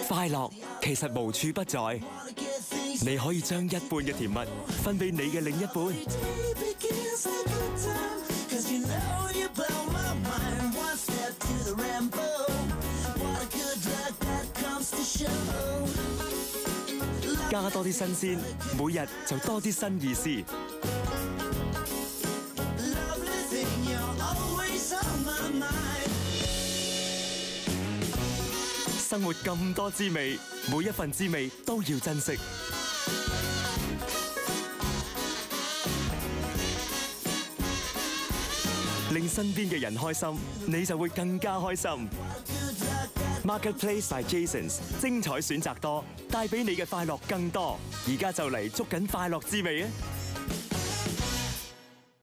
快樂其實無處不在，你可以將一半嘅甜蜜分俾你嘅另一半。加多啲新鮮，每日就多啲新意思。生活咁多滋味，每一份滋味都要珍惜。令身邊嘅人開心，你就會更加開心。Marketplace by Jasons， 精彩選擇多，帶俾你嘅快樂更多。而家就嚟捉緊快樂滋味啊！